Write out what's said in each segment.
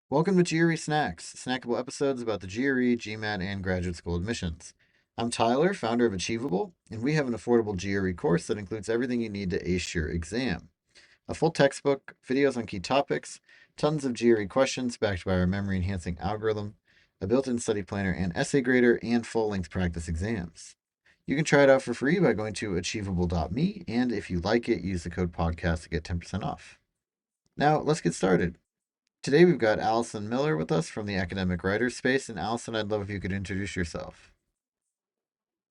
Welcome to GRE Snacks, snackable episodes about the GRE, GMAT, and graduate school admissions. I'm Tyler, founder of Achievable, and we have an affordable GRE course that includes everything you need to ace your exam. A full textbook, videos on key topics, tons of GRE questions backed by our memory enhancing algorithm, a built in study planner and essay grader, and full length practice exams. You can try it out for free by going to achievable.me, and if you like it, use the code podcast to get 10% off. Now, let's get started. Today we've got Alison Miller with us from the academic writer space. And Alison, I'd love if you could introduce yourself.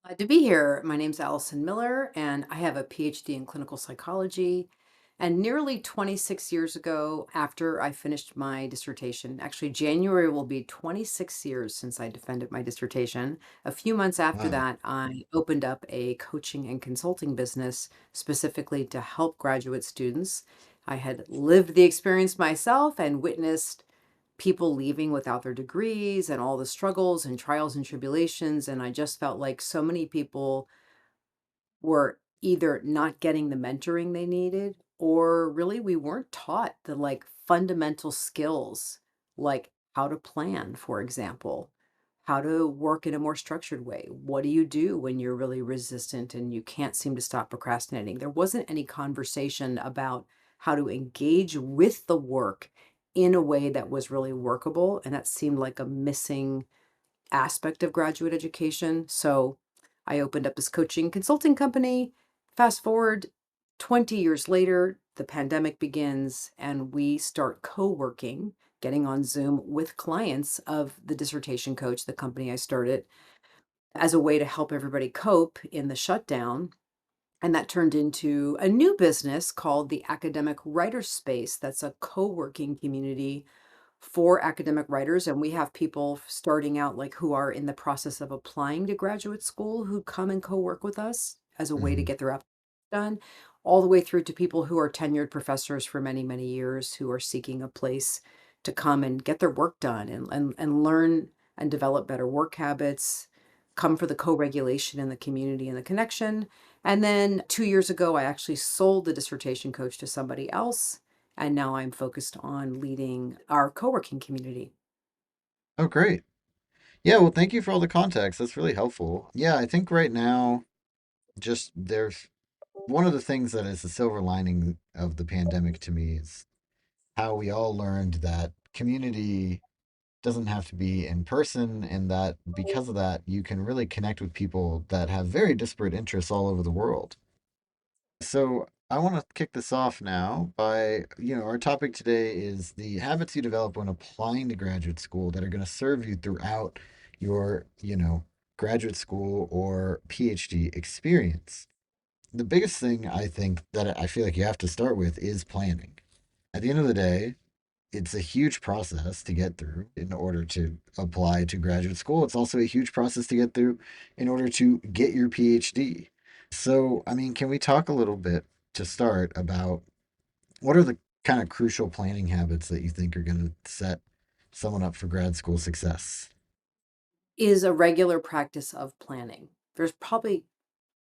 Glad to be here. My name's Alison Miller, and I have a PhD in clinical psychology. And nearly 26 years ago, after I finished my dissertation, actually, January will be 26 years since I defended my dissertation. A few months after Wow. that, I opened up a coaching and consulting business specifically to help graduate students. I had lived the experience myself and witnessed people leaving without their degrees and all the struggles and trials and tribulations. And I just felt like so many people were either not getting the mentoring they needed, or really we weren't taught the fundamental skills, like how to plan, for example, how to work in a more structured way. What do you do when you're really resistant and you can't seem to stop procrastinating? There wasn't any conversation about how to engage with the work in a way that was really workable. And that seemed like a missing aspect of graduate education. So I opened up this coaching consulting company. Fast forward 20 years later, the pandemic begins, and we start co working, getting on Zoom with clients of the dissertation coach, the company I started, as a way to help everybody cope in the shutdown. And that turned into a new business called the Academic Writer Space. That's a co working community for academic writers. And we have people starting out like who are in the process of applying to graduate school who come and co-work with us as a way to Hmm. get their application done, all the way through to people who are tenured professors for many, many years who are seeking a place to come and get their work done and learn and develop better work habits, come for the co-regulation in the community and the connection. And then 2 years ago, I actually sold the dissertation coach to somebody else, and now I'm focused on leading our co-working community. Oh, great. Yeah, well, thank you for all the context. That's really helpful. Yeah, I think right now, just there's one of the things that is the silver lining of the pandemic to me is how we all learned that community doesn't have to be in person, and that because of that, you can really connect with people that have very disparate interests all over the world. So I want to kick this off now by, our topic today is the habits you develop when applying to graduate school that are going to serve you throughout your, graduate school or PhD experience. The biggest thing I think that I feel like you have to start with is planning. At the end of the day, it's a huge process to get through in order to apply to graduate school. It's also a huge process to get through in order to get your PhD. So, I mean, can we talk a little bit to start about what are the kind of crucial planning habits that you think are going to set someone up for grad school success? Is a regular practice of planning. There's probably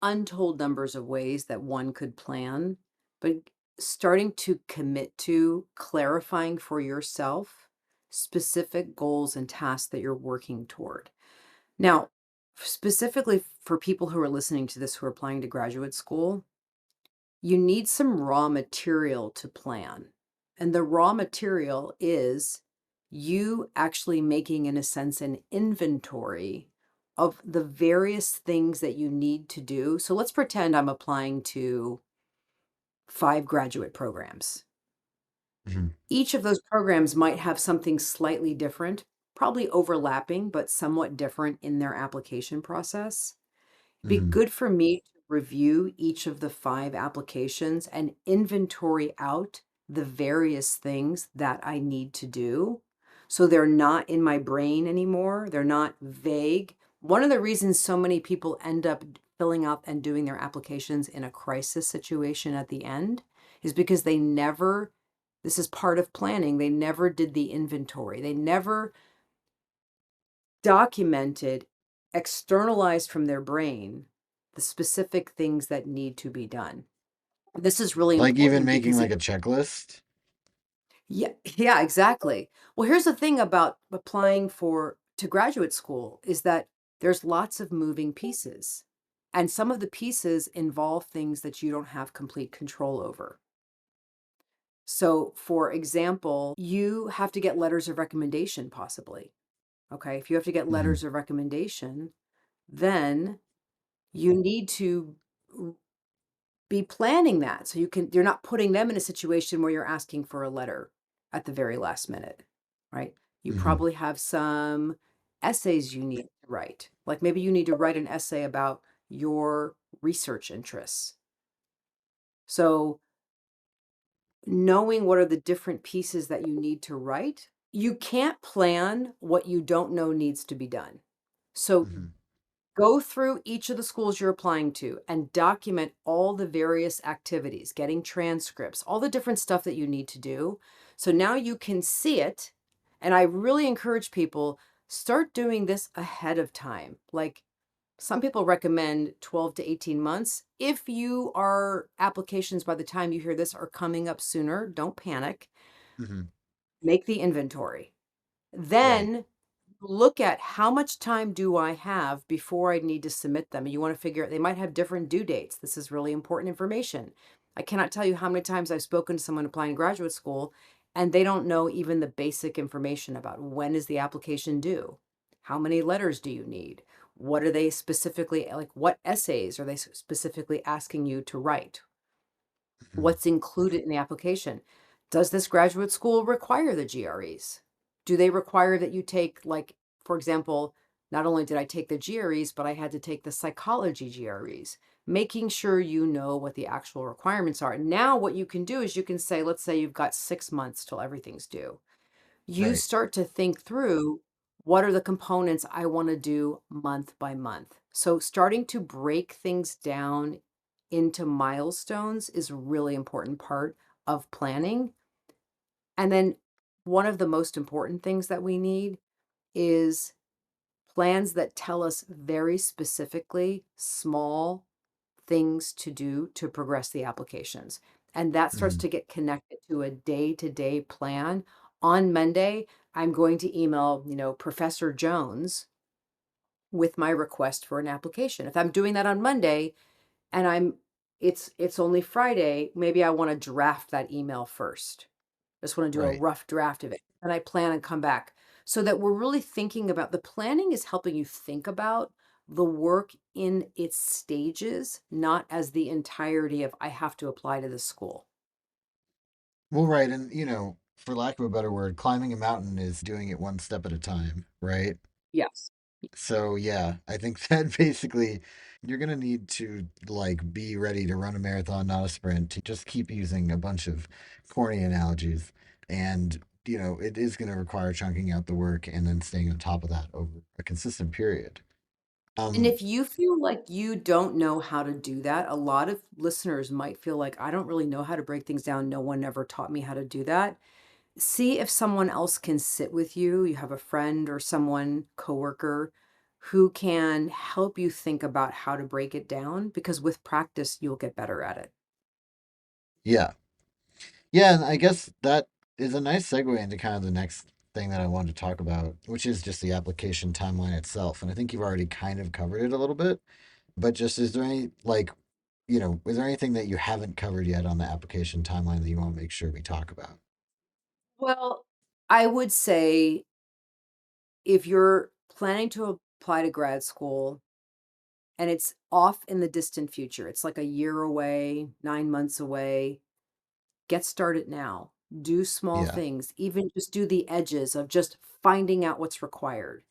untold numbers of ways that one could plan, but starting to commit to clarifying for yourself specific goals and tasks that you're working toward. Now, specifically for people who are listening to this who are applying to graduate school, you need some raw material to plan. And the raw material is you actually making, in a sense, an inventory of the various things that you need to do. So let's pretend I'm applying to 5 graduate programs. Hmm. Each of those programs might have something slightly different, probably overlapping, but somewhat different in their application process. Be Hmm. good for me to review each of the 5 applications and inventory out the various things that I need to do. So they're not in my brain anymore. They're not vague. One of the reasons so many people end up filling out and doing their applications in a crisis situation at the end is because they never, this is part of planning, they never did the inventory. They never documented, externalized from their brain the specific things that need to be done. This is really Like even important making because like it a checklist. Yeah, yeah, exactly. Well, here's the thing about applying for to graduate school is that there's lots of moving pieces. And some of the pieces involve things that you don't have complete control over. So, for example, you have to get letters of recommendation possibly. Okay? If you have to get Hmm. letters of recommendation, then you need to be planning that so you're not putting them in a situation where you're asking for a letter at the very last minute, right? You Hmm. probably have some essays you need to write. Like maybe you need to write an essay about your research interests. So knowing what are the different pieces that you need to write, you can't plan what you don't know needs to be done. So Hmm. go through each of the schools you're applying to and document all the various activities, getting transcripts, all the different stuff that you need to do. So now you can see it. And I really encourage people start doing this ahead of time. Like some people recommend 12 to 18 months. If you are applications by the time you hear this are coming up sooner, don't panic. Hmm. Make the inventory. Right. Then look at how much time do I have before I need to submit them. And you want to figure out they might have different due dates. This is really important information. I cannot tell you how many times I've spoken to someone applying to graduate school and they don't know even the basic information about when is the application due? How many letters do you need? What are they specifically like what essays are they specifically asking you to write? Hmm. What's included in the application? Does this graduate school require the GREs? Do they require that you take, like, for example, not only did I take the GREs, but I had to take the psychology GREs, making sure you know what the actual requirements are. Now, what you can do is you can say, let's say you've got 6 months till everything's due. You Right. start to think through what are the components I want to do month by month. So, starting to break things down into milestones is a really important part of planning. And then one of the most important things that we need is plans that tell us very specifically small things to do to progress the applications. And that starts Hmm. to get connected to a day-to-day plan. On Monday, I'm going to email, Professor Jones with my request for an application. If I'm doing that on Monday, and it's only Friday, maybe I want to draft that email first. Just want to do a Right. rough draft of it. And I plan and come back so that we're really thinking about the planning is helping you think about the work in its stages, not as the entirety of I have to apply to this school. Well, right. And, for lack of a better word, climbing a mountain is doing it one step at a time, right? Yes. So, yeah, I think that basically you're going to need to like be ready to run a marathon, not a sprint. Just keep using a bunch of corny analogies. And, it is going to require chunking out the work and then staying on top of that over a consistent period. And Um, if you feel like you don't know how to do that, a lot of listeners might feel like I don't really know how to break things down. No one ever taught me how to do that. See if someone else can sit with you. You have a friend or someone, coworker, who can help you think about how to break it down because with practice, you'll get better at it. yeah. Yeah, and I guess that is a nice segue into kind of the next thing that I wanted to talk about, which is just the application timeline itself. And I think you've already kind of covered it a little bit, but just is there any, like, is there anything that you haven't covered yet on the application timeline that you want to make sure we talk about? Well, I would say if you're planning to apply to grad school and it's off in the distant future, it's like a year away, 9 months away, get started now. Do small Yeah. things, even just do the edges of just finding out what's required.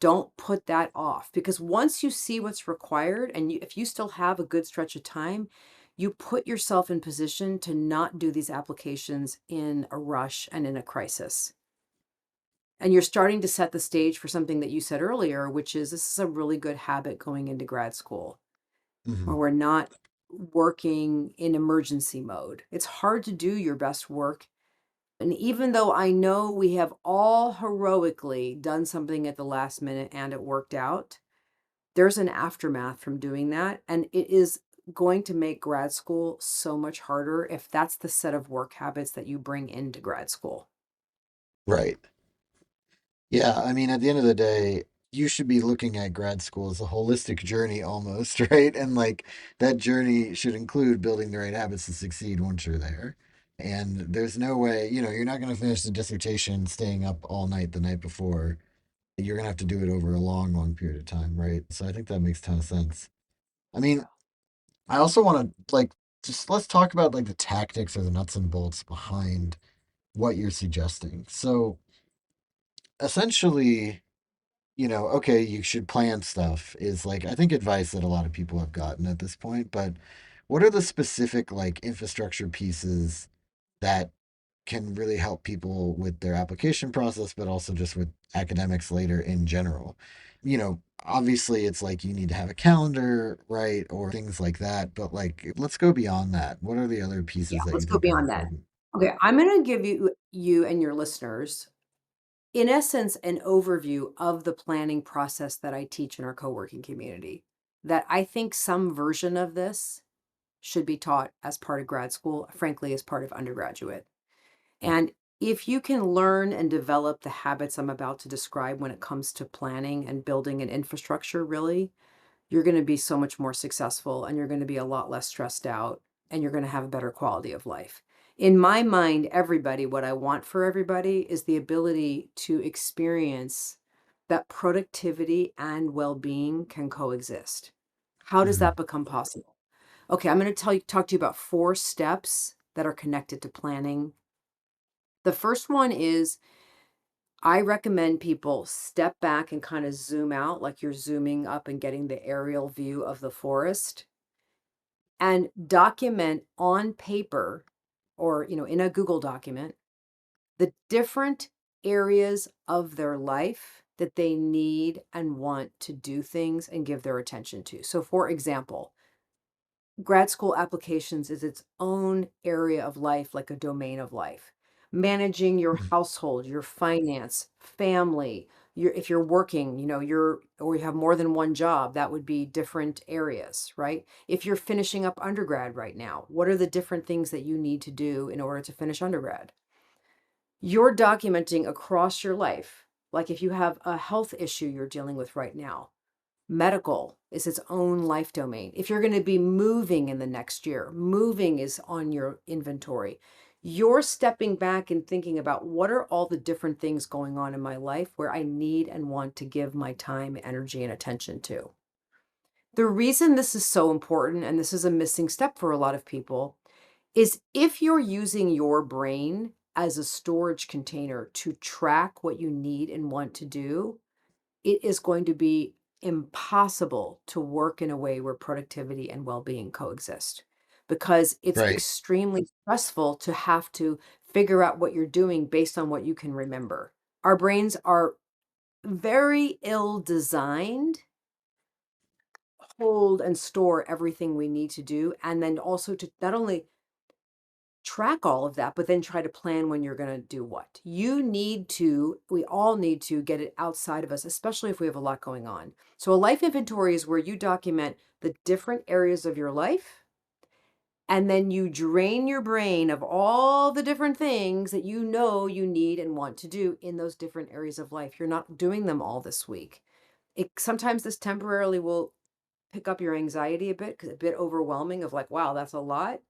Don't put that off because once you see what's required and if you still have a good stretch of time, you put yourself in position to not do these applications in a rush and in a crisis. And you're starting to set the stage for something that you said earlier, which is this is a really good habit going into grad school where Hmm. we're not working in emergency mode. It's hard to do your best work. And even though I know we have all heroically done something at the last minute and it worked out, there's an aftermath from doing that. And it is going to make grad school so much harder if that's the set of work habits that you bring into grad school. Right. Yeah, I mean, at the end of the day, you should be looking at grad school as a holistic journey almost, right? And like that journey should include building the right habits to succeed once you're there. And there's no way, you're not going to finish the dissertation staying up all night the night before. You're going to have to do it over a long, long period of time, right? So I think that makes a ton of sense. I mean, Yeah. I also want to like just let's talk about like the tactics or the nuts and bolts behind what you're suggesting. So essentially, okay, you should plan stuff is like I think advice that a lot of people have gotten at this point, but what are the specific like infrastructure pieces that can really help people with their application process, but also just with academics later in general? Obviously it's like you need to have a calendar, right? Or things like that, but like let's go beyond that. What are the other Yeah, pieces that let's you go think are beyond that. important? Okay, I'm going to give you and your listeners, in essence, an overview of the planning process that I teach in our co-working community. That I think some version of this should be taught as part of grad school, frankly, as part of undergraduate. And if you can learn and develop the habits I'm about to describe when it comes to planning and building an infrastructure, really, you're going to be so much more successful and you're going to be a lot less stressed out and you're going to have a better quality of life. In my mind, everybody, what I want for everybody is the ability to experience that productivity and well being can coexist. How does Mm-hmm. that become possible? Okay, I'm going to talk to you about 4 steps that are connected to planning. The first one is I recommend people step back and kind of zoom out, like you're zooming up and getting the aerial view of the forest, and document on paper or, in a Google document, the different areas of their life that they need and want to do things and give their attention to. So, for example, grad school applications is its own area of life, like a domain of life. Managing your household, your finance, family, if you're working, or you have more than one job, that would be different areas, right? If you're finishing up undergrad right now, what are the different things that you need to do in order to finish undergrad? You're documenting across your life. Like if you have a health issue you're dealing with right now, medical is its own life domain. If you're going to be moving in the next year, moving is on your inventory. You're stepping back and thinking about what are all the different things going on in my life where I need and want to give my time, energy, and attention to. The reason this is so important, and this is a missing step for a lot of people, is if you're using your brain as a storage container to track what you need and want to do, it is going to be impossible to work in a way where productivity and well-being coexist because it's Right. extremely stressful to have to figure out what you're doing based on what you can remember. Our brains are very ill designed hold and store everything we need to do and then also to not only track all of that, but then try to plan when you're going to do what. We all need to get it outside of us, especially if we have a lot going on. So, a life inventory is where you document the different areas of your life and then you drain your brain of all the different things that you know you need and want to do in those different areas of life. You're not doing them all this week. Sometimes this temporarily will pick up your anxiety a bit because it's a bit overwhelming of like, wow, that's a lot.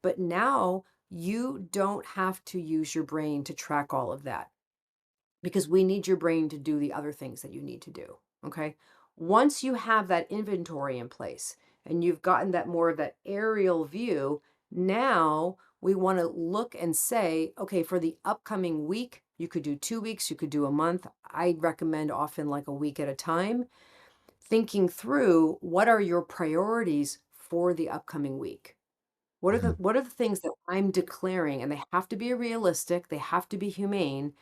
But now you don't have to use your brain to track all of that because we need your brain to do the other things that you need to do. Okay. Once you have that inventory in place and you've gotten that more of that aerial view, now we want to look and say, okay, for the upcoming week, you could do 2 weeks, you could do a month. I recommend often like a week at a time, thinking through what are your priorities for the upcoming week. Mhm. What are the things that I'm declaring? And they have to be realistic, they have to be humane.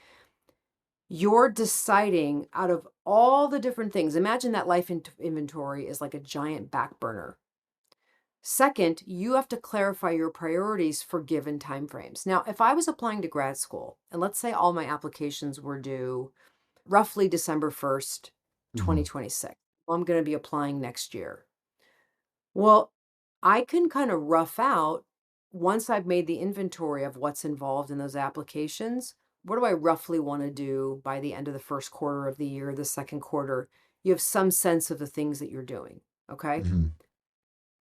You're deciding out of all the different things. Imagine that life inventory is like a giant back burner. Second, you have to clarify your priorities for given timeframes. Now, if I was applying to grad school, and let's say all my applications were due roughly December 1st, Mhm. 2026. Well, I'm going to be applying next year. Well, I can kind of rough out once I've made the inventory of what's involved in those applications. What do I roughly want to do by the end of the first quarter of the year, the second quarter? You have some sense of the things that you're doing. Okay. Hmm.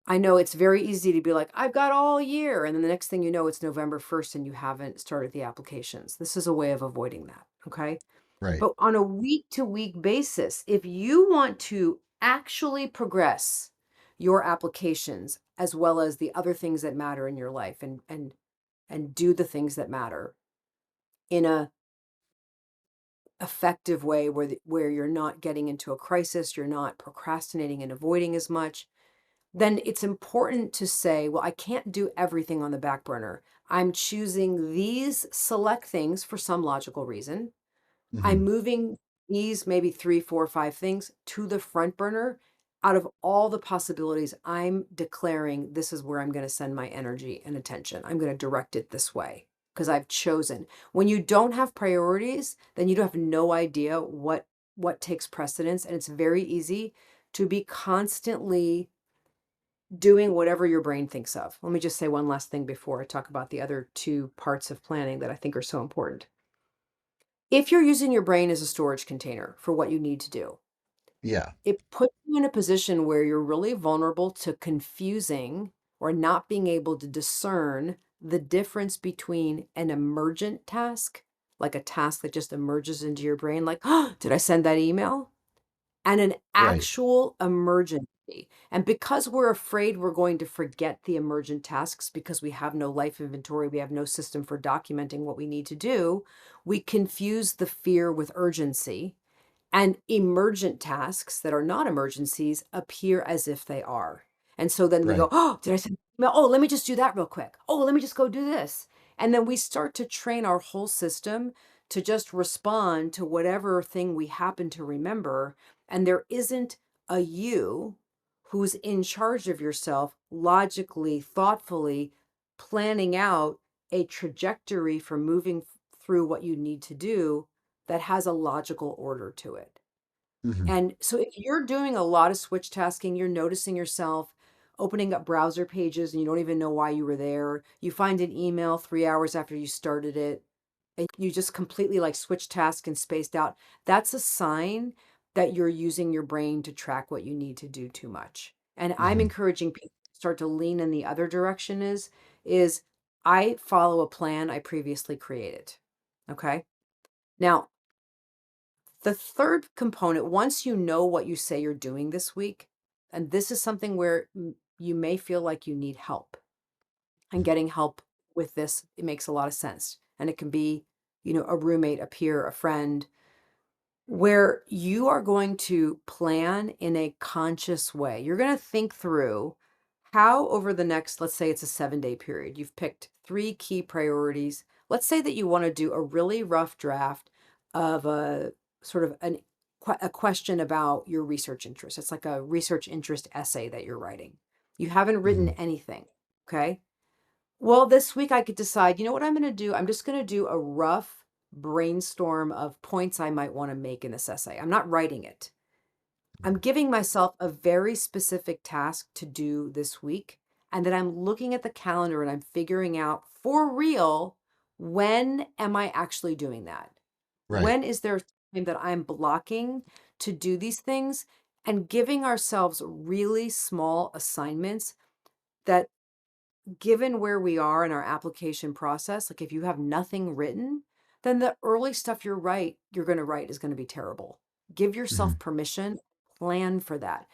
I know it's very easy to be like, I've got all year. And then the next thing you know, it's November 1st and you haven't started the applications. This is a way of avoiding that. Okay. Right. But on a week to week basis, if you want to actually progress your applications as well as the other things that matter in your life and do the things that matter in a effective way where you're not getting into a crisis, you're not procrastinating and avoiding as much, then it's important to say, well, I can't do everything on the back burner. I'm choosing these select things for some logical reason. I'm Hmm. moving these maybe 3, 4, 5 things to the front burner. Out of all the possibilities, I'm declaring this is where I'm going to send my energy and attention. I'm going to direct it this way because I've chosen. When you don't have priorities, then you have no idea what takes precedence, and it's very easy to be constantly doing whatever your brain thinks of. Let me just say one last thing before I talk about the other two parts of planning that I think are so important. If you're using your brain as a storage container for what you need to do, Yeah. it puts you in a position where you're really vulnerable to confusing or not being able to discern the difference between an emergent task, like a task that just emerges into your brain, like, oh, did I send that email? And an Right. actual emergency. And because we're afraid we're going to forget the emergent tasks because we have no life inventory, we have no system for documenting what we need to do, we confuse the fear with urgency. And emergent tasks that are not emergencies appear as if they are. And so then we go, Right. oh, did I send an email? Oh, let me just do that real quick. Oh, let me just go do this. And then we start to train our whole system to just respond to whatever thing we happen to remember. And there isn't a you who's in charge of yourself, logically, thoughtfully planning out a trajectory for moving through what you need to do that has a logical order to it. Hmm. And so if you're doing a lot of switch tasking, you're noticing yourself opening up browser pages and you don't even know why you were there. You find an email 3 hours after you started it, and you just completely like switch task and spaced out. That's a sign that you're using your brain to track what you need to do too much. And I'm Hmm. encouraging people to start to lean in the other direction is I follow a plan I previously created. Okay. Now, the third component, once you know what you say you're doing this week, and this is something where you may feel like you need help, and getting help with this, it makes a lot of sense. And it can be, a roommate, a peer, a friend, where you are going to plan in a conscious way. You're going to think through how, over the next, let's say it's a 7-day period, you've picked three key priorities. Let's say that you want to do a really rough draft of a sort of a question about your research interest. It's like a research interest essay that you're writing. You haven't written Hmm. anything. Okay. Well, this week I could decide, you know what I'm going to do? I'm just going to do a rough brainstorm of points I might want to make in this essay. I'm not writing it. I'm giving myself a very specific task to do this week. And then I'm looking at the calendar and I'm figuring out for real, when am I actually doing that? Right. When is there time that I'm blocking to do these things, and giving ourselves really small assignments that, given where we are in our application process, like if you have nothing written, then the early stuff you're going to write is going to be terrible. Give Hmm. yourself permission, plan for that.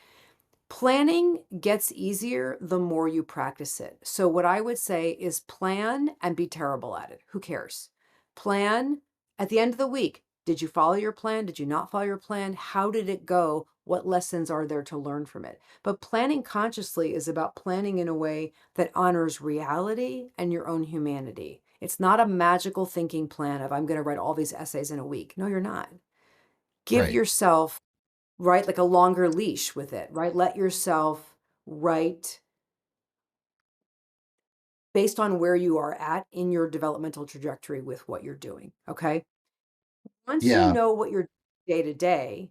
Planning gets easier the more you practice it. So, what I would say is plan and be terrible at it. Who cares? Plan at the end of the week. Did you follow your plan? Did you not follow your plan? How did it go? What lessons are there to learn from it? But planning consciously is about planning in a way that honors reality and your own humanity. It's not a magical thinking plan of, I'm going to write all these essays in a week. No, you're not. Give Right. yourself, right, like a longer leash with it, right? Let yourself write based on where you are at in your developmental trajectory with what you're doing. Okay. Once you Yeah. know what you're day to day,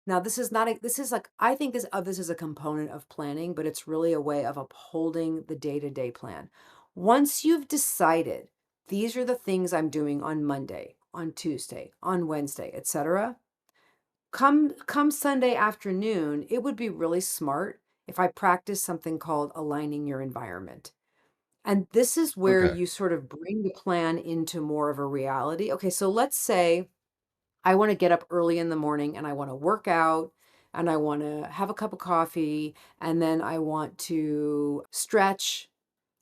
Now, this is not a, this is like, I think this is a component of planning, but it's really a way of upholding the day-to-day plan. Once you've decided these are the things I'm doing on Monday, on Tuesday, on Wednesday, etc., come Sunday afternoon, it would be really smart if I practice something called aligning your environment. And this is where Okay. you sort of bring the plan into more of a reality. Okay, so let's say I want to get up early in the morning and I want to work out and I want to have a cup of coffee and then I want to stretch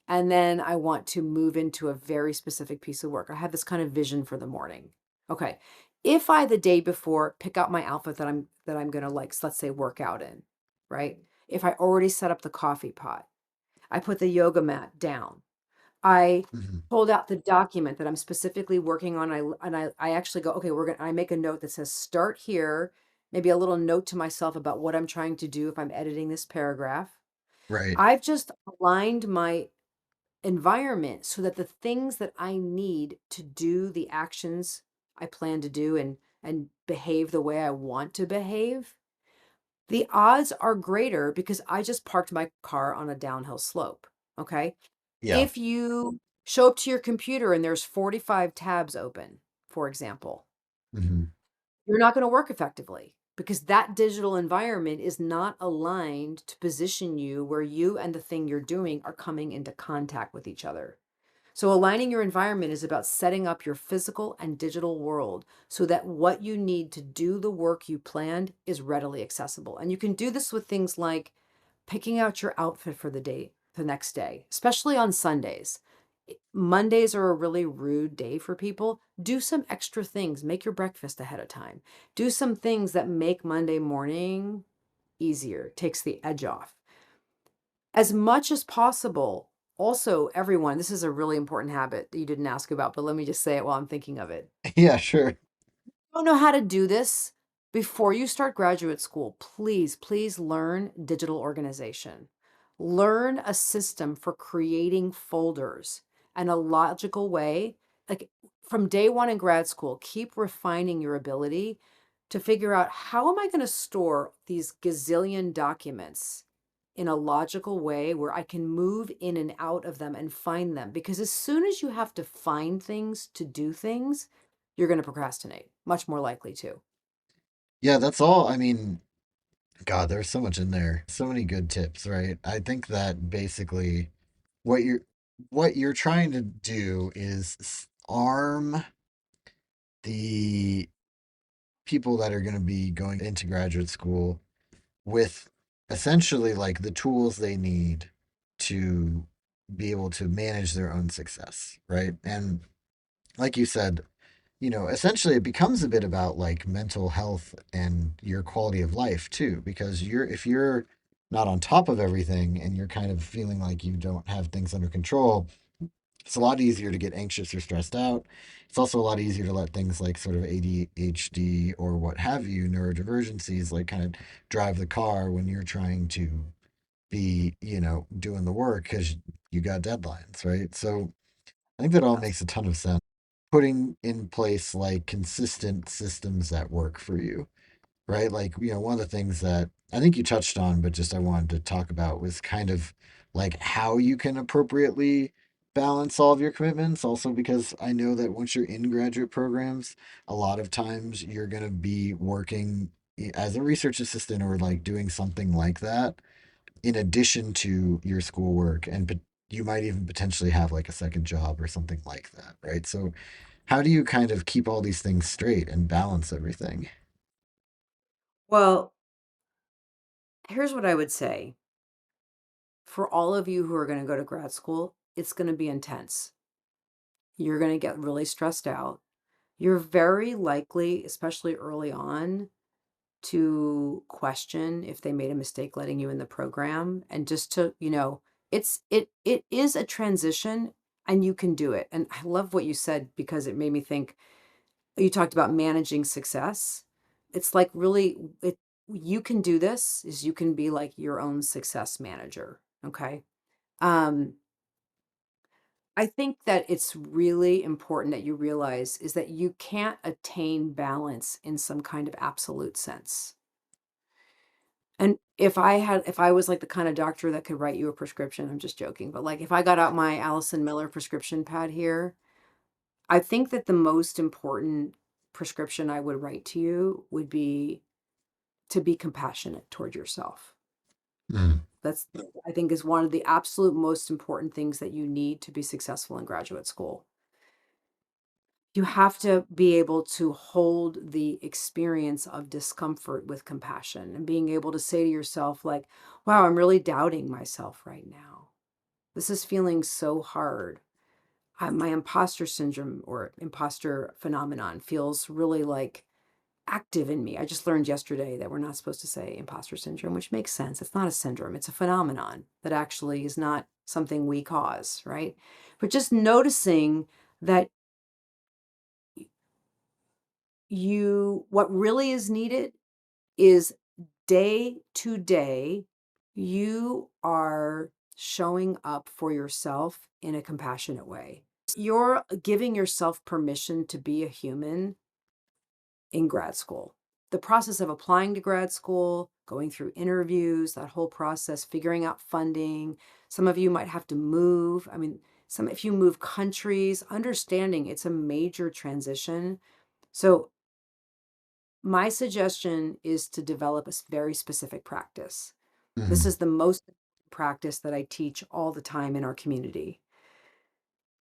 and then I want to move into a very specific piece of work. I have this kind of vision for the morning. Okay. If I the day before pick out my outfit that I'm going to like let's say work out in, right? If I already set up the coffee pot, I put the yoga mat down. I Hmm. pulled out the document that I'm specifically working on. I actually go, okay, I make a note that says start here, maybe a little note to myself about what I'm trying to do if I'm editing this paragraph. Right. I've just aligned my environment so that the things that I need to do the actions I plan to do and behave the way I want to behave, the odds are greater because I just parked my car on a downhill slope. Okay. Yeah. If you show up to your computer and there's 45 tabs open, for example, Hmm. you're not going to work effectively because that digital environment is not aligned to position you where you and the thing you're doing are coming into contact with each other. So, aligning your environment is about setting up your physical and digital world so that what you need to do the work you planned is readily accessible. And you can do this with things like picking out your outfit for the day, the next day, especially on Sundays. Mondays are a really rude day for people. Do some extra things. Make your breakfast ahead of time. Do some things that make Monday morning easier, takes the edge off as much as possible. Also, everyone, this is a really important habit that you didn't ask about, but let me just say it while I'm thinking of it. Yeah, sure. Don't know how to do this, before you start graduate school, please learn digital organization. Learn a system for creating folders and a logical way. Like from day one in grad school, keep refining your ability to figure out how am I going to store these gazillion documents in a logical way where I can move in and out of them and find them. Because as soon as you have to find things to do things, you're going to procrastinate, much more likely to. Yeah, that's all. I mean, God, there's so much in there. So many good tips, right? I think that basically what you're what you're trying to do is arm the people that are going to be going into graduate school with essentially like the tools they need to be able to manage their own success, right? And like you said, essentially it becomes a bit about like mental health and your quality of life too, because if you're not on top of everything and you're kind of feeling like you don't have things under control, it's a lot easier to get anxious or stressed out. It's also a lot easier to let things like sort of ADHD or what have you, neurodivergencies, like kind of drive the car when you're trying to be, doing the work because you got deadlines, right? So I think that all Yes. makes a ton of sense. Putting in place like consistent systems that work for you, right? Like, one of the things that I think you touched on, but just I wanted to talk about was kind of like how you can appropriately balance all of your commitments. Also, because I know that once you're in graduate programs, a lot of times you're going to be working as a research assistant or like doing something like that in addition to your schoolwork. And you might even potentially have like a second job or something like that, right? So, how do you kind of keep all these things straight and balance everything? Well, here's what I would say for all of you who are going to go to grad school, it's going to be intense. You're going to get really stressed out. You're very likely, especially early on, to question if they made a mistake letting you in the program and just to, it is a transition and you can do it. And I love what you said because it made me think you talked about managing success. It's like really it you can do this is you can be like your own success manager, okay? Um I think that it's really important that you realize is that you can't attain balance in some kind of absolute sense. And if I was like the kind of doctor that could write you a prescription, I'm just joking, but like if I got out my Alison Miller prescription pad here, I think that the most important prescription I would write to you would be to be compassionate toward yourself. Mm. That's, I think, is one of the absolute most important things that you need to be successful in graduate school. You have to be able to hold the experience of discomfort with compassion and being able to say to yourself, like, wow, I'm really doubting myself right now. This is feeling so hard. My imposter syndrome or imposter phenomenon feels really like active in me. I just learned yesterday that we're not supposed to say imposter syndrome, which makes sense. It's not a syndrome, it's a phenomenon that actually is not something we cause, right? But just noticing that what really is needed is day to day, you are showing up for yourself in a compassionate way. You're giving yourself permission to be a human in grad school. The process of applying to grad school, going through interviews, that whole process, figuring out funding. Some of you might have to move. I mean, some if you move countries, understanding it's a major transition. So my suggestion is to develop a very specific practice. This Mm. is the most practice that I teach all the time in our community.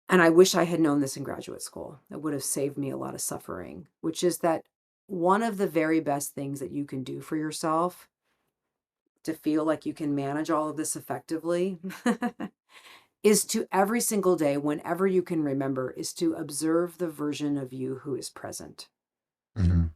And I wish I had known this in graduate school. It would have saved me a lot of suffering, which is that one of the very best things that you can do for yourself to feel like you can manage all of this effectively is to every single day, whenever you can remember, is to observe the version of you who is present. Mm.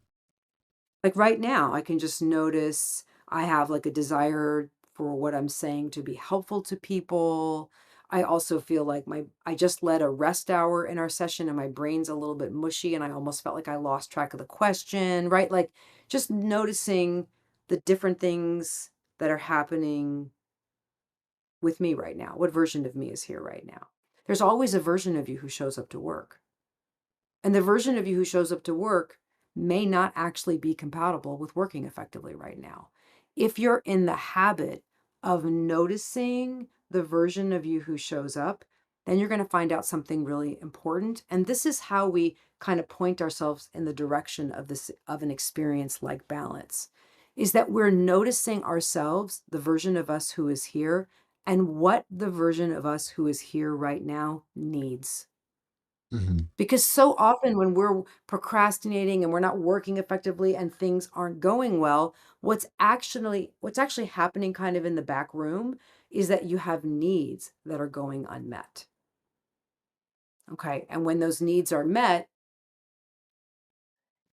Like right now, I can just notice I have like a desire for what I'm saying to be helpful to people. I also feel like I just led a rest hour in our session and my brain's a little bit mushy and I almost felt like I lost track of the question, right? Like just noticing the different things that are happening with me right now. What version of me is here right now? There's always a version of you who shows up to work. And the version of you who shows up to work may not actually be compatible with working effectively right now. If you're in the habit of noticing the version of you who shows up, then you're going to find out something really important. And this is how we kind of point ourselves in the direction of an experience like balance, is that we're noticing ourselves, the version of us who is here, and what the version of us who is here right now needs. Mm. Because so often when we're procrastinating and we're not working effectively and things aren't going well, what's actually happening kind of in the back room is that you have needs that are going unmet. Okay? And when those needs are met,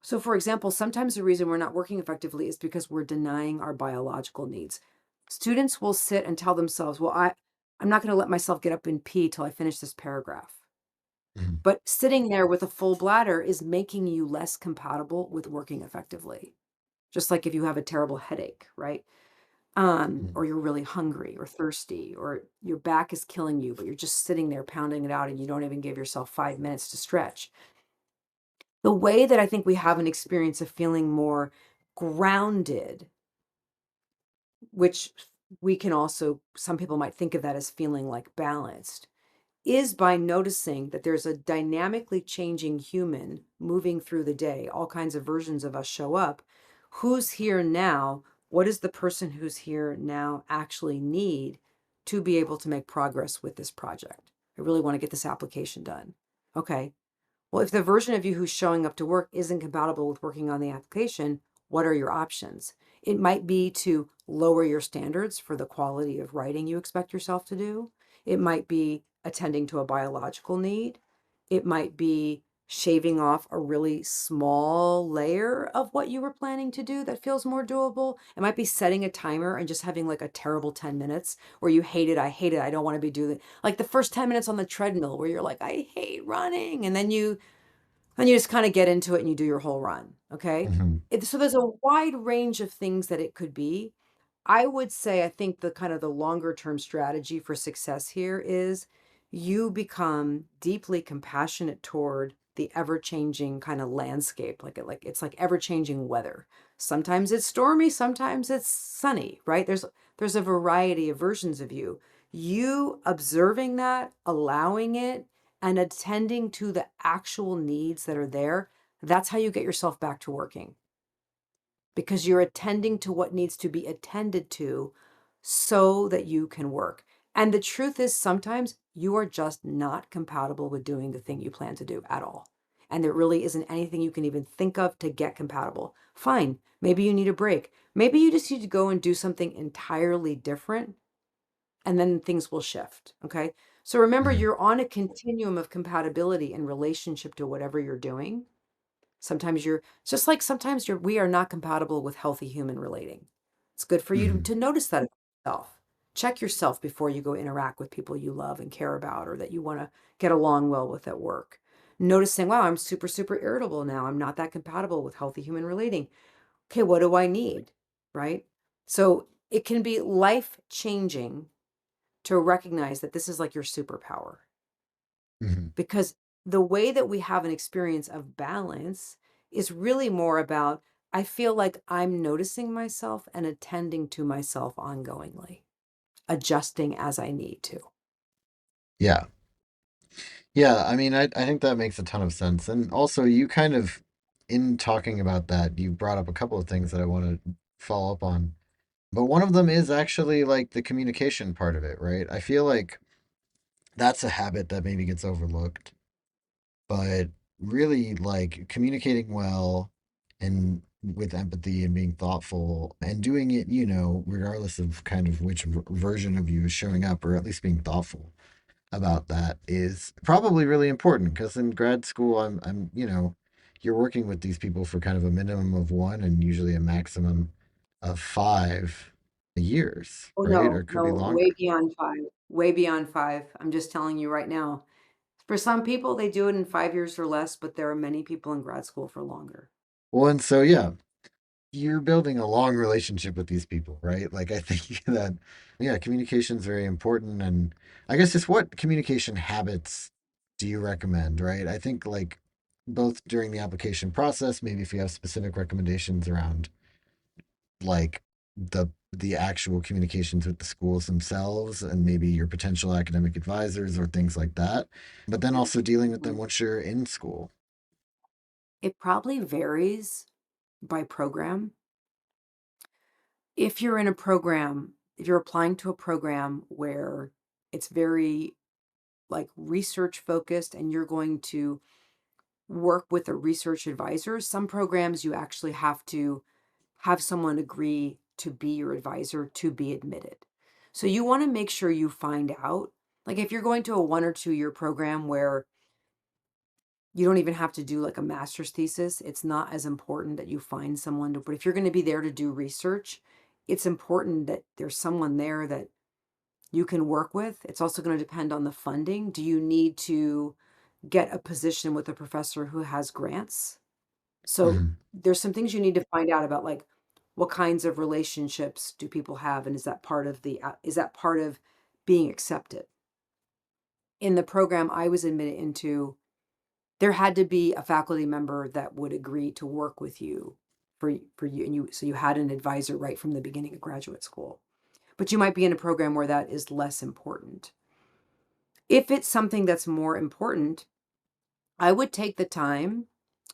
so for example, sometimes the reason we're not working effectively is because we're denying our biological needs. Students will sit and tell themselves, "Well, I'm not going to let myself get up and pee till I finish this paragraph." Mm. But sitting there with a full bladder is making you less compatible with working effectively. Just like if you have a terrible headache, right? Mm. Or you're really hungry or thirsty, or your back is killing you, but you're just sitting there pounding it out and you don't even give yourself 5 minutes to stretch. The way that I think we have an experience of feeling more grounded, which we can also, some people might think of that as feeling like balanced, is by noticing that there's a dynamically changing human moving through the day. All kinds of versions of us show up. Who's here now? What does the person who's here now actually need to be able to make progress with this project? I really want to get this application done. Okay. Well, if the version of you who's showing up to work isn't compatible with working on the application, what are your options? It might be to lower your standards for the quality of writing you expect yourself to do. It might be attending to a biological need. It might be shaving off a really small layer of what you were planning to do that feels more doable. It might be setting a timer and just having like a terrible 10 minutes where you hate it, I don't want to be doing it. Like the first 10 minutes on the treadmill where you're like, I hate running. And then you just kind of get into it and you do your whole run. Okay. Mm. So there's a wide range of things that it could be. I would say, I think the kind of the longer term strategy for success here is you become deeply compassionate toward the ever-changing kind of landscape. Like it's like ever-changing weather. Sometimes it's stormy, sometimes it's sunny, right? There's a variety of versions of you. You observing that, allowing it, and attending to the actual needs that are there, that's how you get yourself back to working, because you're attending to what needs to be attended to so that you can work. And the truth is, sometimes you are just not compatible with doing the thing you plan to do at all. And there really isn't anything you can even think of to get compatible. Fine. Maybe you need a break. Maybe you just need to go and do something entirely different, and then things will shift. Okay. So remember, Mhm. you're on a continuum of compatibility in relationship to whatever you're doing. Sometimes you're just like sometimes we are not compatible with healthy human relating. It's good for you Mhm. to notice that about yourself. Check yourself before you go interact with people you love and care about or that you want to get along well with at work. Noticing, wow, I'm super, super irritable now. I'm not that compatible with healthy human relating. Okay, what do I need? Right? So it can be life changing to recognize that this is like your superpower, Mhm. because the way that we have an experience of balance is really more about, I feel like I'm noticing myself and attending to myself ongoingly, adjusting as I need to. Yeah. Yeah, I mean, I think that makes a ton of sense. And also, you kind of, in talking about that, you brought up a couple of things that I want to follow up on. But one of them is actually like the communication part of it, right? I feel like that's a habit that maybe gets overlooked, but really like communicating well and with empathy and being thoughtful and doing it, regardless of kind of which version of you is showing up, or at least being thoughtful about that is probably really important because in grad school, you're working with these people for kind of a minimum of one and usually a maximum of 5 years, Oh, right? Or no, it could be no, way longer. beyond 5, way beyond 5. I'm just telling you right now. For some people, they do it in 5 years or less, but there are many people in grad school for longer. Well, and so, yeah, you're building a long relationship with these people, right? Like, I think that, yeah, communication is very important. And I guess just what communication habits do you recommend, right? I think, like, both during the application process, maybe if you have specific recommendations around like the actual communications with the schools themselves and maybe your potential academic advisors or things like that, but then also dealing with them Mhm. once you're in school. It probably varies by program. If you're in a program, if you're applying to a program where it's very like research focused and you're going to work with a research advisor, some programs you actually have to have someone agree to be your advisor to be admitted. So you want to make sure you find out, like if you're going to a 1 or 2 year program where you don't even have to do like a master's thesis, it's not as important that you find someone to, but if you're going to be there to do research, it's important that there's someone there that you can work with. It's also going to depend on the funding. Do you need to get a position with a professor who has grants? So Mhm. there's some things you need to find out about, like what kinds of relationships do people have, and is that part of is that part of being accepted? In the program I was admitted into, there had to be a faculty member that would agree to work with you for you, and you had an advisor right from the beginning of graduate school. But you might be in a program where that is less important. If it's something that's more important, I would take the time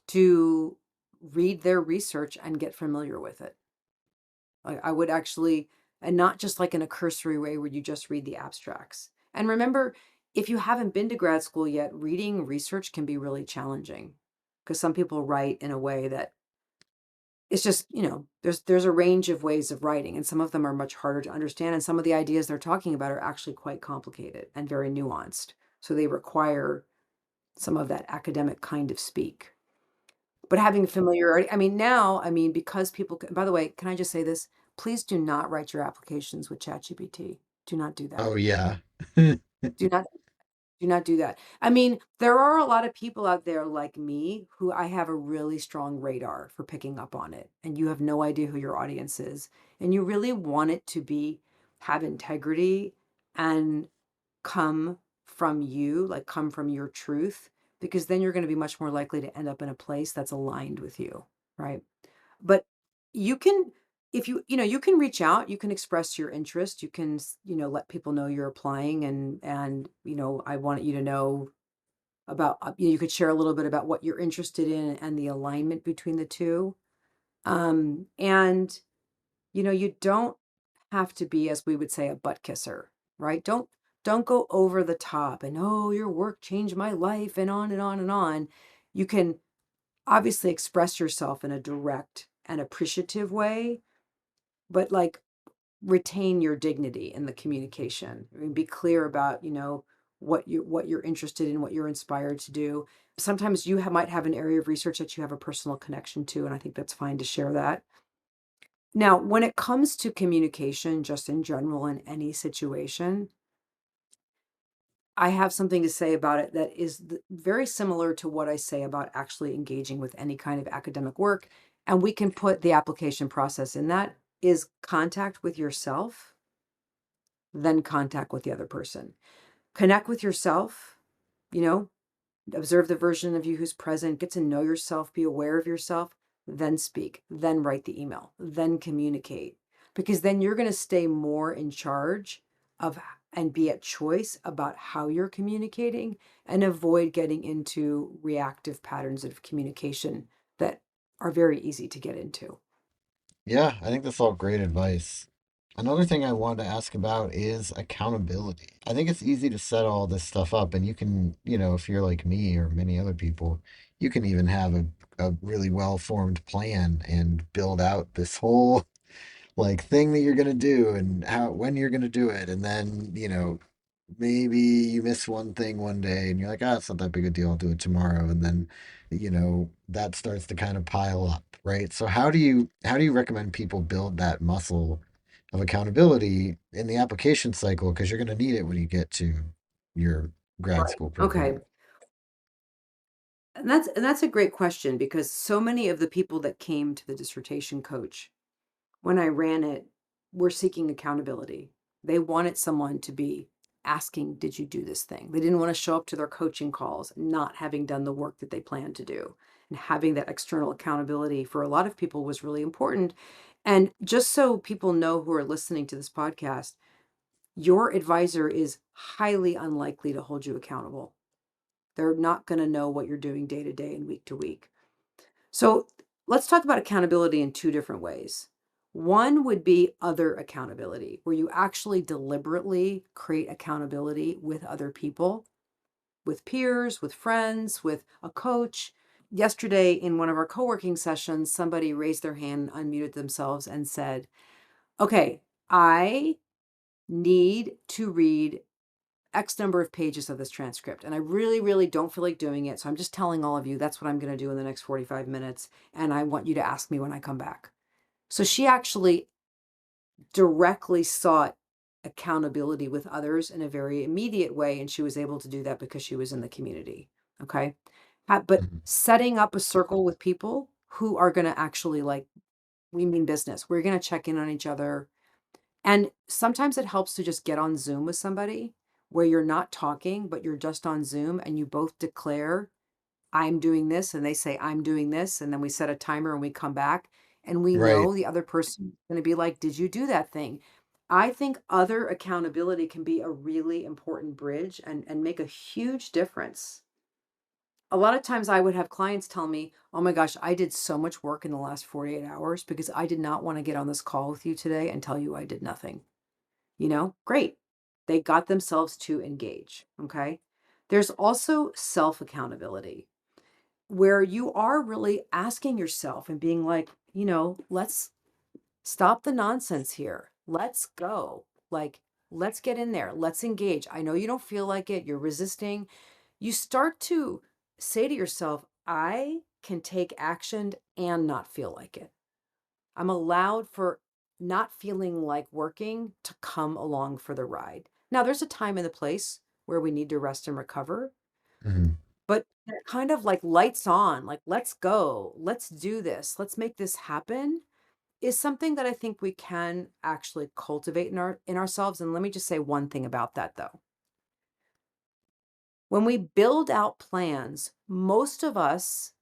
to read their research and get familiar with it. I would actually, and not just like in a cursory way where you just read the abstracts. And remember, if you haven't been to grad school yet, reading research can be really challenging because some people write in a way that it's just, there's a range of ways of writing, and some of them are much harder to understand. And some of the ideas they're talking about are actually quite complicated and very nuanced. So they require some of that academic kind of speak. But having familiarity, I mean, now, I mean, because people, by the way, can I just say this? Please do not write your applications with ChatGPT. Do not do that. Oh yeah. Do not do not do that. I mean, there are a lot of people out there like me who I have a really strong radar for picking up on it, and you have no idea who your audience is, and you really want it to be have integrity and come from you, like come from your truth because then you're going to be much more likely to end up in a place that's aligned with you, right? But you can, if you can reach out, you can express your interest, you can, let people know you're applying, and I want you to know about, you could share a little bit about what you're interested in and the alignment between the two. And you don't have to be, as we would say, a butt kisser, right? Don't go over the top and, oh, your work changed my life, and on and on and on. You can obviously express yourself in a direct and appreciative way, but like retain your dignity in the communication. I mean, be clear about, what you're interested in, what you're inspired to do. Sometimes you might have an area of research that you have a personal connection to, and I think that's fine to share that. Now, when it comes to communication, just in general, in any situation, I have something to say about it that is very similar to what I say about actually engaging with any kind of academic work. And we can put the application process in that is contact with yourself, then contact with the other person. Connect with yourself, you know, observe the version of you who's present, get to know yourself, be aware of yourself, then speak, then write the email, then communicate. Because then you're going to stay more in charge of and be at choice about how you're communicating, and avoid getting into reactive patterns of communication that are very easy to get into. Yeah, I think that's all great advice. Another thing I wanted to ask about is accountability. I think it's easy to set all this stuff up, and you can, if you're like me or many other people, you can even have a really well formed plan and build out this whole like thing that you're gonna do and how when you're gonna do it, and then maybe you miss one thing one day and you're like, ah, it's not that big a deal, I'll do it tomorrow, and then that starts to kind of pile up, right? So how do you recommend people build that muscle of accountability in the application cycle, because you're going to need it when you get to your grad Right. school Okay. program? And that's a great question, because so many of the people that came to the dissertation coach when I ran it were seeking accountability. They wanted someone to be asking, did you do this thing? They didn't want to show up to their coaching calls not having done the work that they planned to do. And having that external accountability for a lot of people was really important. And just so people know who are listening to this podcast, your advisor is highly unlikely to hold you accountable. They're not going to know what you're doing day to day and week to week. So let's talk about accountability in two different ways. One would be other accountability, where you actually deliberately create accountability with other people, with peers, with friends, with a coach. Yesterday, in one of our co working sessions, somebody raised their hand, unmuted themselves, and said, okay, I need to read X number of pages of this transcript. And I really, really don't feel like doing it. So I'm just telling all of you that's what I'm going to do in the next 45 minutes. And I want you to ask me when I come back. So she actually directly sought accountability with others in a very immediate way. And she was able to do that because she was in the community. Okay. But Mhm. setting up a circle with people who are going to actually, like, we mean business. We're going to check in on each other. And sometimes it helps to just get on Zoom with somebody where you're not talking, but you're just on Zoom, and you both declare, I'm doing this, and they say, I'm doing this. And then we set a timer and we come back, and we Right. know the other person is going to be like, did you do that thing? I think other accountability can be a really important bridge, and make a huge difference. A lot of times I would have clients tell me, oh my gosh, I did so much work in the last 48 hours because I did not want to get on this call with you today and tell you I did nothing. Great. They got themselves to engage. Okay. There's also self accountability, where you are really asking yourself and being like, let's stop the nonsense here. Let's go. Like, let's get in there. Let's engage. I know you don't feel like it. You're resisting. You start to say to yourself, I can take action and not feel like it. I'm allowed for not feeling like working to come along for the ride. Now, there's a time and a place where we need to rest and recover, Mhm. but that kind of like lights on, like, let's go, let's do this, let's make this happen, is something that I think we can actually cultivate in ourselves. And let me just say one thing about that, though. When we build out plans, most of us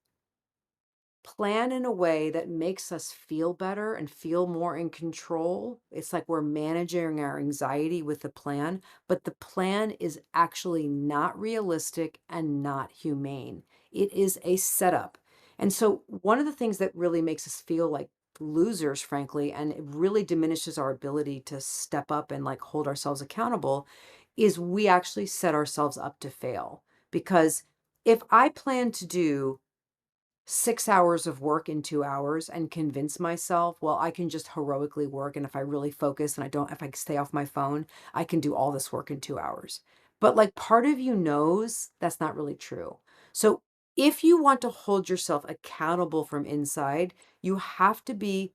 plan in a way that makes us feel better and feel more in control. It's like we're managing our anxiety with the plan, but the plan is actually not realistic and not humane. It is a setup. And so, one of the things that really makes us feel like losers, frankly, and it really diminishes our ability to step up and like hold ourselves accountable, is we actually set ourselves up to fail. Because if I plan to do 6 hours of work in 2 hours and convince myself, well, I can just heroically work. And if I really focus and if I stay off my phone, I can do all this work in 2 hours. But like part of you knows that's not really true. So if you want to hold yourself accountable from inside, you have to be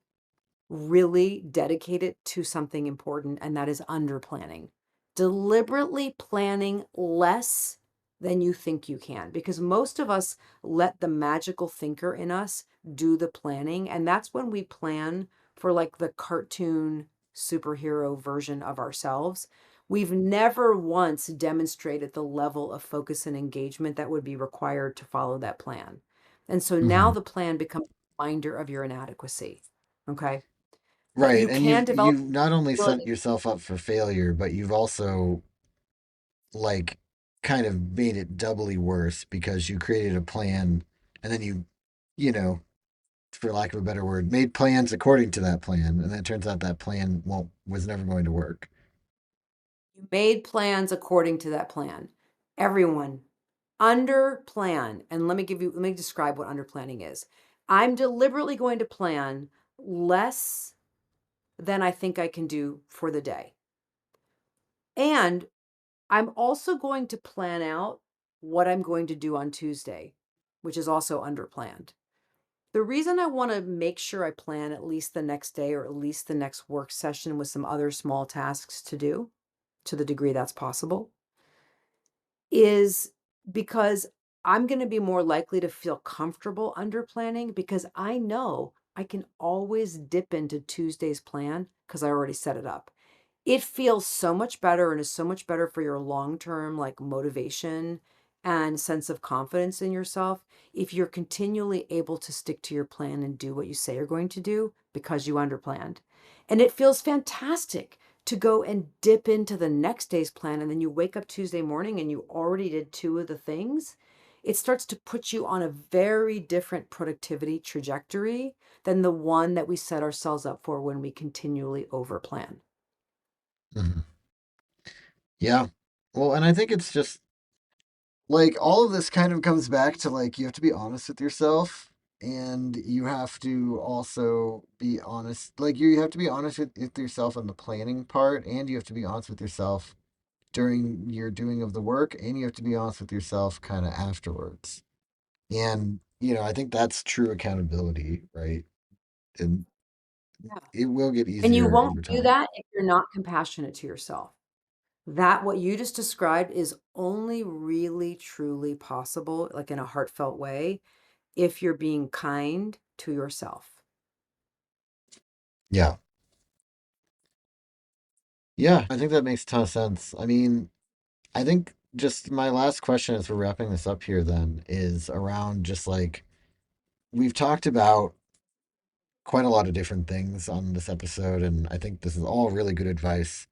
really dedicate it to something important, and that is under planning. Deliberately planning less than you think you can, because most of us let the magical thinker in us do the planning. And that's when we plan for like the cartoon superhero version of ourselves. We've never once demonstrated the level of focus and engagement that would be required to follow that plan. And so now Hmm. the plan becomes a reminder of your inadequacy. Okay. But Right, you and can develop you've not only set ability. yourself up for failure, but you've also like kind of made it doubly worse because you created a plan and then you know, for lack of a better word, made plans according to that plan, and then it turns out that plan won't was never going to work. You made plans according to that plan. Everyone under plan. And let me describe what under planning is. I'm deliberately going to plan less than I think I can do for the day. And I'm also going to plan out what I'm going to do on Tuesday, which is also under planned. The reason I want to make sure I plan at least the next day or at least the next work session with some other small tasks to do, to the degree that's possible, is because I'm going to be more likely to feel comfortable under planning because I know I can always dip into Tuesday's plan because I already set it up. It feels so much better and is so much better for your long-term like motivation and sense of confidence in yourself if you're continually able to stick to your plan and do what you say you're going to do because you underplanned. And it feels fantastic to go and dip into the next day's plan, and then you wake up Tuesday morning and you already did two of the things. It starts to put you on a very different productivity trajectory than the one that we set ourselves up for when we continually overplan. Hmm. Yeah. Well, and I think it's just like all of this kind of comes back to like you have to be honest with yourself, and you have to also be honest, like you have to be honest with yourself on the planning part, and you have to be honest with yourself during your doing of the work, and you have to be honest with yourself kind of afterwards. And I think that's true accountability, right? And Yeah. it will get And you easier over won't do time. that if you're not compassionate to yourself. That what you just described is only really truly possible, like in a heartfelt way, if you're being kind to yourself. Yeah. Yeah, I think that makes a ton of sense. I mean, I think just my last question as we're wrapping this up here then is around just like we've talked about quite a lot of different things on this episode, and I think this is all really good advice.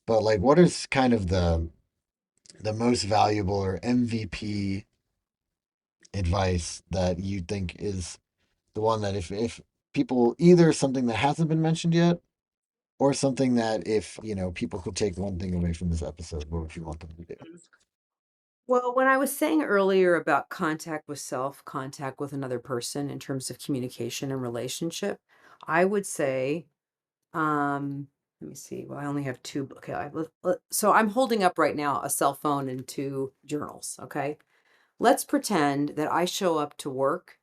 But like what is kind of the most valuable or MVP advice that you think is the one that if people either something that hasn't been mentioned yet or something that if people could take one thing away from this episode, what would you want them to do? Well, when I was saying earlier about contact with self, contact with another person in terms of communication and relationship, I would say, let me see. Well, I only have two. Okay, so I'm holding up right now a cell phone and two journals. Okay, let's pretend that I show up to work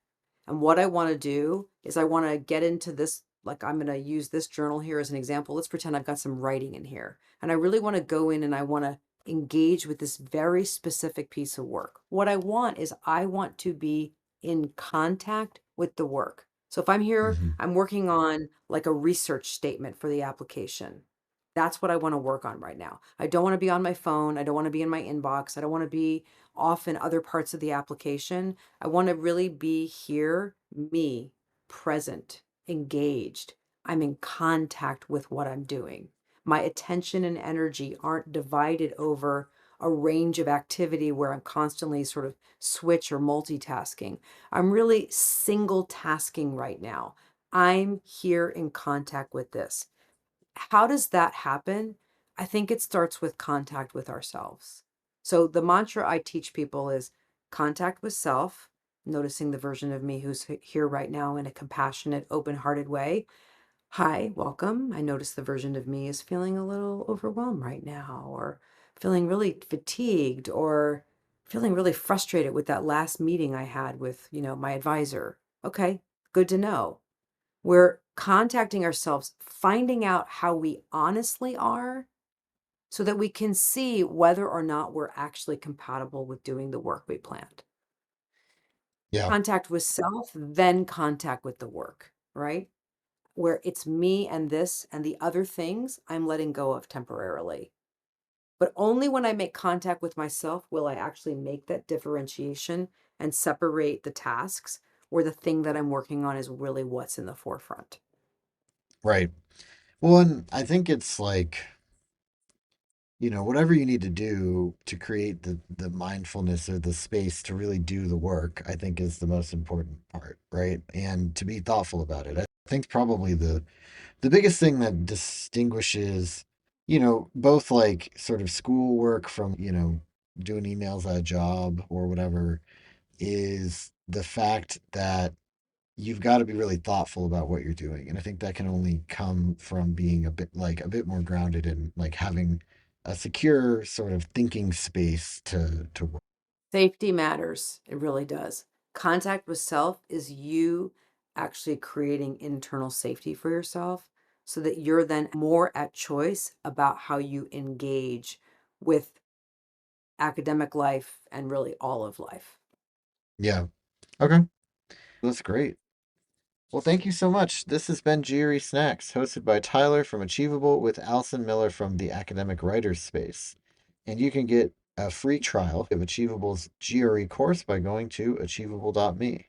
and what I want to do is I want to get into this. Like, I'm going to use this journal here as an example. Let's pretend I've got some writing in here. And I really want to go in and I want to engage with this very specific piece of work. What I want is I want to be in contact with the work. So if I'm here, Hmm. I'm working on like a research statement for the application. That's what I want to work on right now. I don't want to be on my phone. I don't want to be in my inbox. I don't want to be off in other parts of the application. I want to really be here, me, present, engaged. I'm in contact with what I'm doing. My attention and energy aren't divided over a range of activity where I'm constantly sort of switch or multitasking. I'm really single tasking right now. I'm here in contact with this. How does that happen? I think it starts with contact with ourselves. So the mantra I teach people is contact with self, noticing the version of me who's here right now in a compassionate, open-hearted way. Hi, welcome. I notice the version of me is feeling a little overwhelmed right now, or feeling really fatigued, or feeling really frustrated with that last meeting I had with, my advisor. Okay, good to know. We're contacting ourselves, finding out how we honestly are so that we can see whether or not we're actually compatible with doing the work we planned. Yeah. Contact with self, then contact with the work, right? Where it's me and this and the other things I'm letting go of temporarily. But only when I make contact with myself will I actually make that differentiation and separate the tasks where the thing that I'm working on is really what's in the forefront. Right. Well, and I think it's like, whatever you need to do to create the mindfulness or the space to really do the work, I think is the most important part, right? And to be thoughtful about it. I think probably the biggest thing that distinguishes, both like sort of schoolwork from, doing emails at a job or whatever is the fact that you've got to be really thoughtful about what you're doing. And I think that can only come from being a bit more grounded and like having a secure sort of thinking space to work. Safety matters. It really does. Contact with self is you actually creating internal safety for yourself so that you're then more at choice about how you engage with academic life and really all of life. Yeah. Okay. That's great. Well, thank you so much. This has been GRE Snacks, hosted by Tyler from Achievable with Alison Miller from the Academic Writers Space. And you can get a free trial of Achievable's GRE course by going to achievable.me.